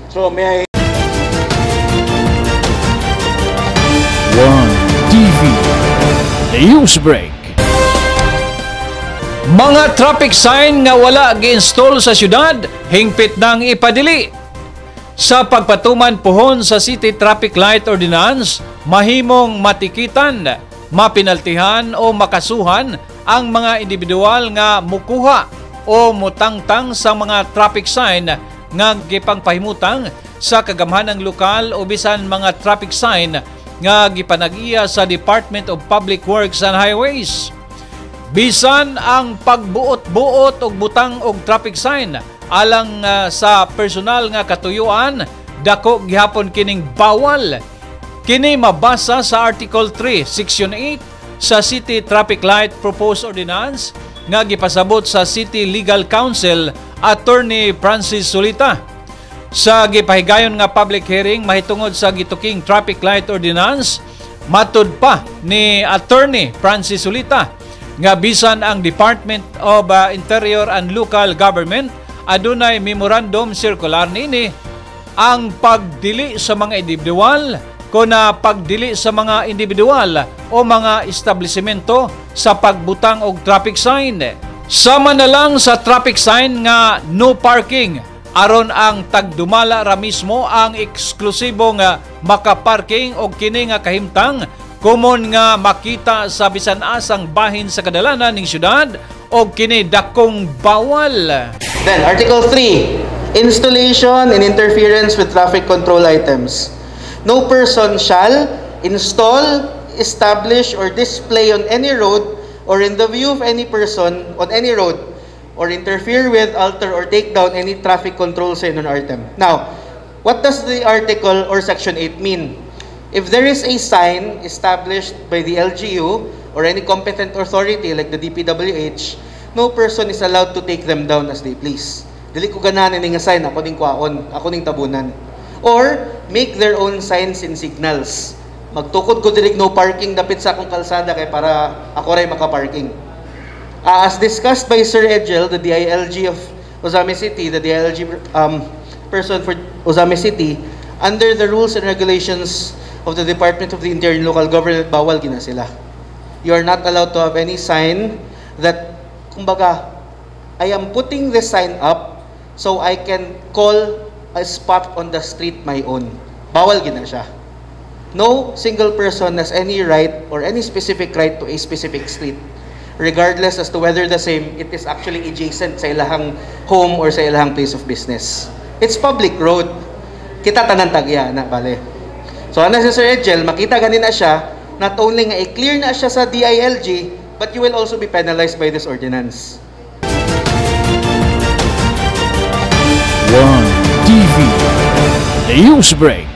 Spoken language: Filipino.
So may I... One TV News Break. Mga traffic sign nga wala gi-install sa syudad, hingpit nang ipadili. Sa pagpatuman pohon sa City Traffic Light Ordinance, mahimong matikitan, mapinaltihan o makasuhan ang mga individual nga mukuha o mutangtang sa mga traffic sign nga gipangpahimutang sa kagamhanang lokal o bisan mga traffic sign nga gipanag-iya sa Department of Public Works and Highways. Bisan ang pagbuot-buot og butang og traffic sign alang sa personal nga katuyuan, dako gihapon kining bawal. Kini mabasa sa Article 3, Section 8 sa City Traffic Light Proposed Ordinance nga gipasabot sa City Legal Counsel Attorney Francis Solita. Sa gipahigayon nga public hearing mahitungod sa gituking Traffic Light Ordinance, matud pa ni Attorney Francis Solita nga bisan ang Department of Interior and Local Government adunay memorandum circular nini, ang pagdili sa mga individual kuna pagdili sa mga individual o mga establishmento sa pagbutang og traffic sign. Sama na lang sa traffic sign nga no parking, aron ang tagdumala ra mismo ang eksklusibo nga makaparking og kini nga kahimtang kumon nga makita sa bisan asang bahin sa kadalanan ning syudad o kini dakong bawal. Then, Article 3, installation and interference with traffic control items. No person shall install, establish, or display on any road or in the view of any person on any road or interfere with, alter, or take down any traffic control sign or item. Now, what does the article or Section 8 mean? If there is a sign established by the LGU or any competent authority like the DPWH, no person is allowed to take them down as they please. Dili ko ganahan nga sign, ako ning kwaon, ako ning tabunan. Or make their own signs and signals. Magtukod ko dili no parking dapit sa akong kalsada kay para ako ray makaparking. As discussed by Sir Edgel, the DILG of Ozame City, the DILG person for Ozame City, under the rules and regulations of the Department of the Interior and Local Government, bawal gina sila. You are not allowed to have any sign that, kumbaga, I am putting this sign up so I can call a spot on the street my own. Bawal gina siya. No single person has any right or any specific right to a specific street, regardless as to whether the same, it is actually adjacent sa ilahang home or sa ilahang place of business. It's public road. Kita tanan tagya na, bale. So, ano si Sir Edgel, makita ganina siya, not only nga i-clear na siya sa DILG, but you will also be penalized by this ordinance. One TV News Break.